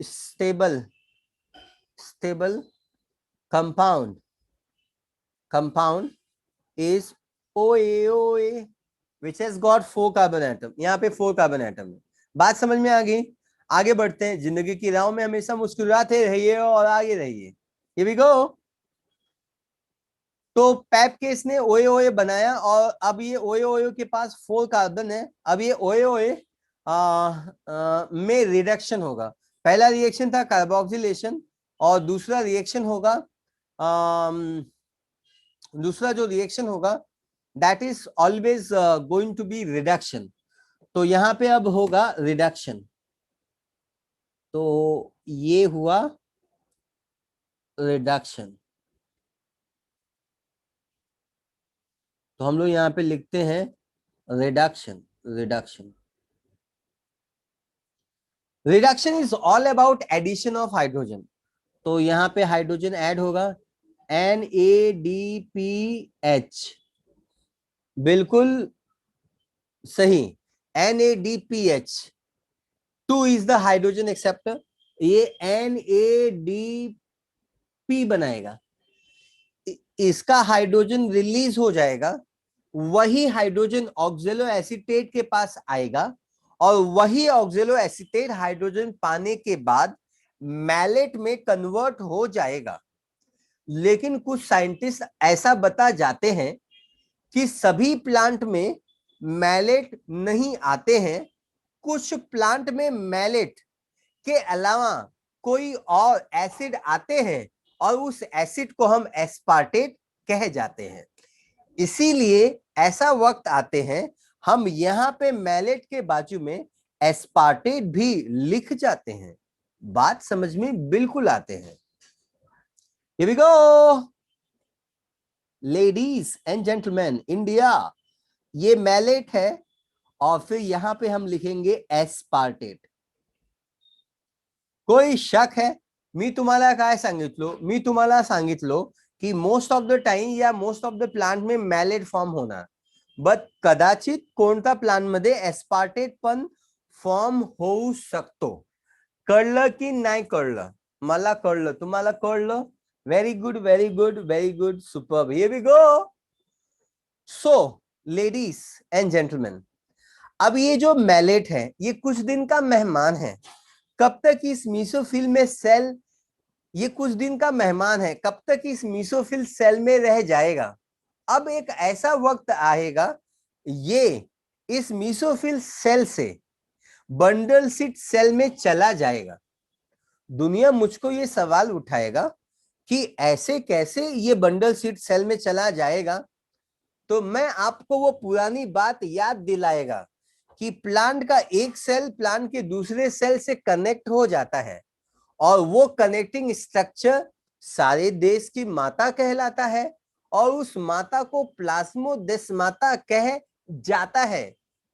stable compound is OAOA which has got 4 carbon atom. यहाँ पे 4 कार्बन एटम है। बात समझ में आ गई? आगे बढ़ते हैं। जिंदगी की राहों में हमेशा मुस्कुराते रहिए और आगे रहिए। Here we go। तो पैप केस ने ओए ओए बनाया, और अब ये ओए ओए के पास 4 कार्बन है। अब ये ओए ओए में रिडक्शन होगा। पहला रिएक्शन था कार्बोक्सिलेशन, और दूसरा रिएक्शन होगा, दूसरा जो रिएक्शन होगा that is always going to be reduction. तो यहां पे अब होगा रिडक्शन, तो ये हुआ रिडक्शन। तो हम लोग यहाँ पे लिखते हैं reduction. Reduction reduction is all about addition of hydrogen. तो यहाँ पे हाइड्रोजन ऐड होगा, NADPH, बिल्कुल सही, NADPH। 2 is the hydrogen acceptor, ये NADP बनाएगा, इसका हाइड्रोजन रिलीज हो जाएगा, वही हाइड्रोजन ऑक्जेलो एसीटेट के पास आएगा और वही ऑक्जेलो एसीटेट हाइड्रोजन पाने के बाद मैलेट में कन्वर्ट हो जाएगा। लेकिन कुछ साइंटिस्ट ऐसा बता जाते हैं कि सभी प्लांट में मैलेट नहीं आते हैं, कुछ प्लांट में मैलेट के अलावा कोई और एसिड आते हैं और उस एसिड को हम एस्पार्टेट कह जाते हैं। इसीलिए ऐसा वक्त आते हैं हम यहां पे मैलेट के बाजू में एस्पार्टेट भी लिख जाते हैं। बात समझ में बिल्कुल आते हैं। Here we go, ladies and gentleman, India, ये मैलेट है और फिर यहां पे हम लिखेंगे एस्पार्टेट। कोई शक है? मी तुम्हाला काय सांगितलो, मी तुम्हाला सांगितलो की मोस्ट ऑफ द टाइम या मोस्ट ऑफ द प्लांट में मैलेट फॉर्म होणार, बट कदाचित कोणता प्लांट मध्ये एस्पार्टेट पण फॉर्म होऊ शकतो। कळलं की नाही कळलं? मला कळलं, तुम्हाला कळलं? Very good, very good, very good, superb. Here we go. So ladies and gentleman, अब ये जो मैलेट है ये कुछ दिन का मेहमान है। कब तक इस मीसोफिल में सेल, ये कुछ दिन का मेहमान है, कब तक इस मीसोफिल सेल में रह जाएगा। अब एक ऐसा वक्त आएगा ये इस मीसोफिल सेल से बंडल सीट सेल में चला जाएगा। दुनिया मुझको ये सवाल उठाएगा कि ऐसे कैसे ये बंडल सीट सेल में चला जाएगा। तो मैं आपको वो पुरानी बात याद दिलाएगा कि प्लांट का एक सेल प्लांट के दूसरे सेल से कनेक्ट हो जाता है और वो कनेक्टिंग स्ट्रक्चर सारे देश की माता कहलाता है और उस माता को प्लाज्मोदेस्माता कह जाता है।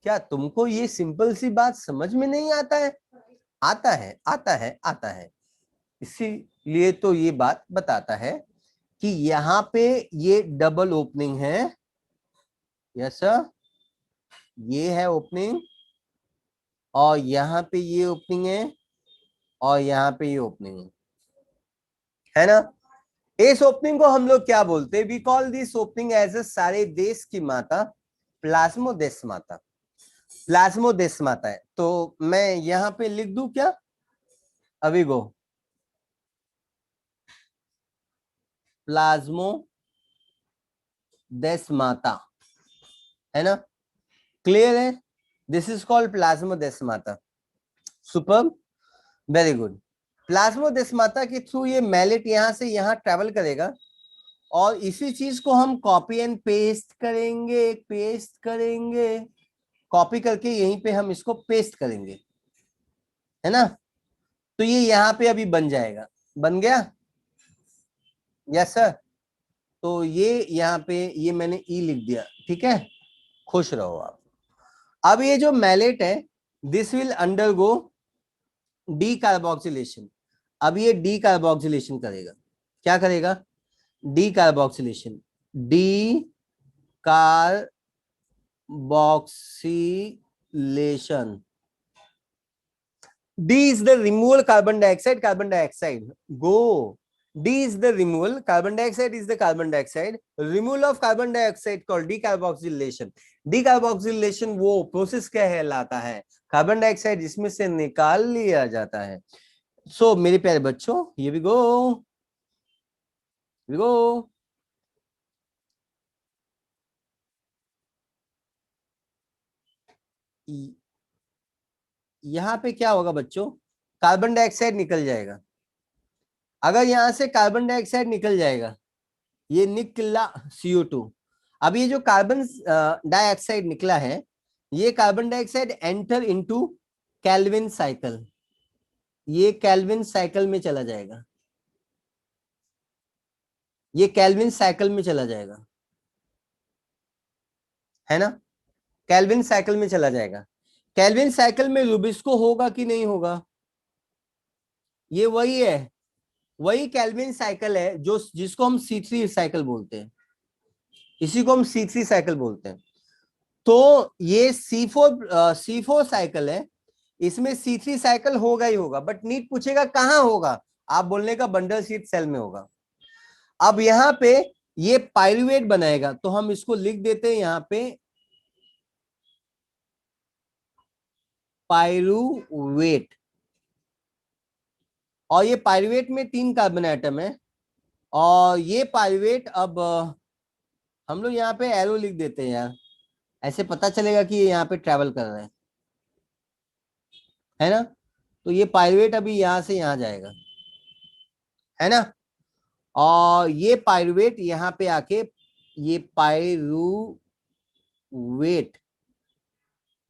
क्या तुमको ये सिंपल सी बात समझ में नहीं आता है? आता है, आता है, आता है। इसीलिए तो ये बात बताता है कि यहां पे ये डबल ओपनिंग है। यस सर, ये है ओपनिंग और यहां पे ये ओपनिंग है और यहां पे ये ओपनिंग है ना। इस ओपनिंग को हम लोग क्या बोलते हैं? We call this opening as a सारे देश की माता प्लाज्मोदेस्माता। प्लाज्मोदेस्माता है। तो मैं यहां पे लिख दूं क्या? अभी गो प्लाज्मोदेस्माता, है ना? क्लियर है? This is called plasmodesmata. Super, very good. Plasmodesmata के थ्रू ये मैलेट यहां से यहां ट्रेवल करेगा और इसी चीज को हम कॉपी एंड पेस्ट करेंगे, पेस्ट करेंगे, कॉपी करके यहीं पे हम इसको पेस्ट करेंगे, है ना। तो ये यहाँ पे अभी बन जाएगा, बन गया? Yes sir. तो ये यहाँ पे ये मैंने ई लिख दिया, ठीक है, खुश रहो आप। अब ये जो मैलेट है this will undergo D carboxylation. अब ये डी कार्बोक्सिलेशन करेगा। क्या करेगा? D carboxylation. D carboxylation. D is the removal carbon dioxide, carbon dioxide. Go. D is the removal, carbon dioxide is the carbon dioxide. Removal of carbon dioxide called decarboxylation. Decarboxylation वो process कहलाता है, carbon dioxide इसमें से निकाल लिया जाता है। सो मेरे प्यारे बच्चों, here we go, here we go. यहां पे क्या होगा बच्चों? कार्बन डाइऑक्साइड निकल जाएगा, अगर यहां से कार्बन डाइऑक्साइड निकल जाएगा, ये निकला CO2। अब ये जो कार्बन डाइऑक्साइड निकला है, ये carbon dioxide enter into Calvin cycle, ये केल्विन साइकिल में चला जाएगा, ये केल्विन साइकिल में चला जाएगा, है ना, केल्विन साइकिल में चला जाएगा। केल्विन साइकिल में रुबिस्को होगा कि नहीं होगा? ये वही है, वही केल्विन साइकिल है जो जिसको हम C3 साइकिल बोलते हैं, इसी को हम C3 साइकिल बोलते हैं। तो ये C4 साइकिल है, इसमें C3 साइकिल होगा ही होगा, बट नीट पूछेगा कहां होगा, आप बोलने का बंडल शीट सेल में होगा। अब यहां पे ये पाइरुवेट बनाएगा, तो हम इसको लिख देते हैं यहां पे पाइरुवेट, और ये पाइरुवेट में 3 कार्बन एटम है, और ये पाइरुवेट अब हम लोग यहाँ पे एरो लिख देते हैं यार, ऐसे पता चलेगा कि ये यहाँ पे ट्रेवल कर रहा है ना। तो ये पाइरुवेट अभी यहां से यहां जाएगा, है ना, और ये पाइरुवेट यहाँ पे आके, ये पाइरुवेट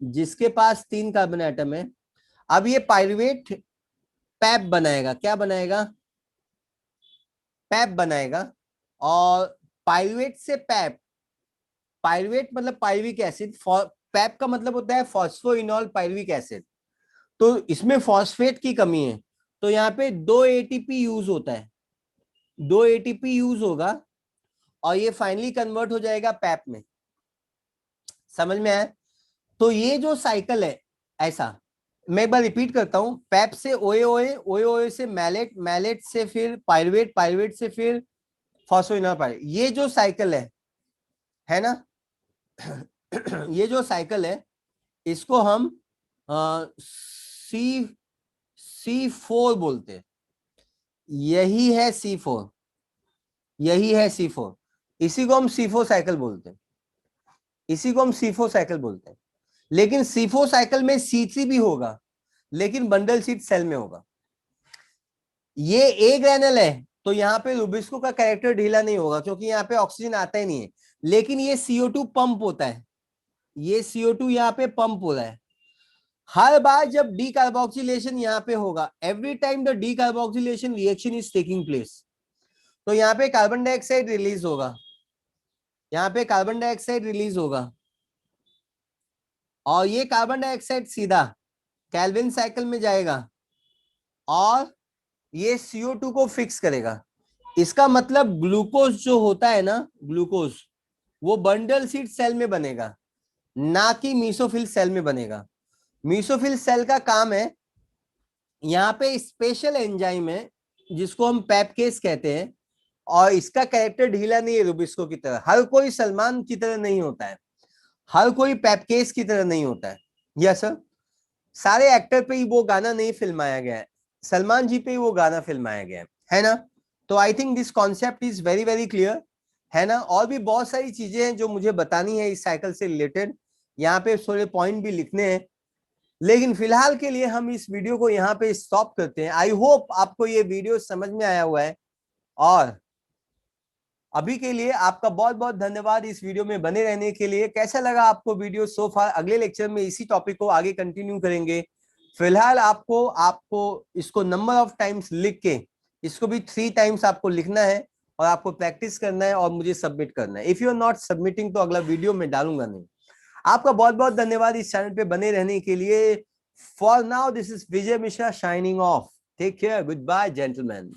जिसके पास 3 कार्बन एटम है, अब ये पाइरुवेट पैप बनाएगा, क्या बनाएगा, पैप बनाएगा। और पाइरुवेट से पैप, पाइरुवेट मतलब पाइरुविक एसिड, पैप का मतलब होता है फॉस्फोइनॉल पाइरुविक एसिड, तो इसमें फॉस्फेट की कमी है, तो यहाँ पे 2 ATP यूज होता है, 2 ATP यूज होगा, और ये फाइनली कन्वर्ट हो जाएगा पैप में। समझ में आया? तो ये जो साइकिल है, ऐसा मैं एक बार रिपीट करता हूं, पैप से OA, OA से मैलेट, मैलेट से फिर पाइरुवेट, पाइरुवेट से फिर फॉस्फोइनॉल पाइरुवेट, ये जो साइकिल है ना, ये जो साइकिल है, इसको हम C4 बोलते हैं, यही है C4, यही है C4, इसी को हम C4 साइकिल बोलते हैं, इसी को हम C4 साइकिल बोलते हैं। लेकिन C4 साइकिल में C3 भी होगा, लेकिन बंडल शीट सेल में होगा। ये ए ग्रैनल है, तो यहाँ पे रुबिस्को का कैरेक्टर ढीला नहीं होगा, क्योंकि यहाँ पे ऑक्सीजन आता ही नहीं है, लेकिन ये CO2 पंप होता है, ये CO2 यहाँ पे पंप हो रहा है। हर बार जब डीकार्बोक्सिलेशन यहाँ पे होगा, every time the decarboxylation reaction is taking place, तो यहाँ पे कार्बन डाइऑक्साइड रिलीज होगा, यहाँ पे कार्बन डाइऑक्साइड रिलीज होगा, और ये कार्बन डाइऑक्साइड सीधा केल्विन साइकिल में जाएगा, और ये CO2 को फिक्स करेगा। इसका मतलब ग्लूकोज जो होता है ना, ग्लूकोज, वो बंडल शीट सेल में बनेगा, ना कि मीसोफिल सेल में बनेगा। मीसोफिल सेल का काम है, यहाँ पे स्पेशल एंजाइम है जिसको हम पैपकेस कहते हैं, और इसका कैरेक्टर ढीला नहीं है रुबिस्को की तरह, हर कोई सलमान की तरह नहीं होता है, हर कोई पैपकेस की तरह नहीं होता है। यस सर, सारे एक्टर पे ही वो गाना नहीं फिल्माया गया है, सलमान जी पे ही वो गाना फिल्माया गया है ना। तो I think this concept is very very clear, है ना। और भी बहुत सारी चीजें हैं जो मुझे बतानी है इस साइकिल से रिलेटेड, यहाँ पे थोड़े पॉइंट भी लिखने हैं, लेकिन फिलहाल के लिए हम इस वीडियो को यहाँ पे स्टॉप करते हैं। आई होप आपको ये वीडियो समझ में आया हुआ है, और अभी के लिए आपका बहुत बहुत धन्यवाद इस वीडियो में बने रहने के लिए। कैसा लगा आपको वीडियो सो फार? अगले लेक्चर में इसी टॉपिक को आगे कंटिन्यू करेंगे। फिलहाल आपको इसको नंबर ऑफ टाइम्स लिख के, इसको भी 3 टाइम्स आपको लिखना है, और आपको प्रैक्टिस करना है, और मुझे सबमिट करना है। If you are not submitting तो अगला वीडियो में डालूंगा नहीं। आपका बहुत बहुत धन्यवाद इस चैनल पे बने रहने के लिए। For now this is Vijay Mishra signing off. Take care, good bye gentleman.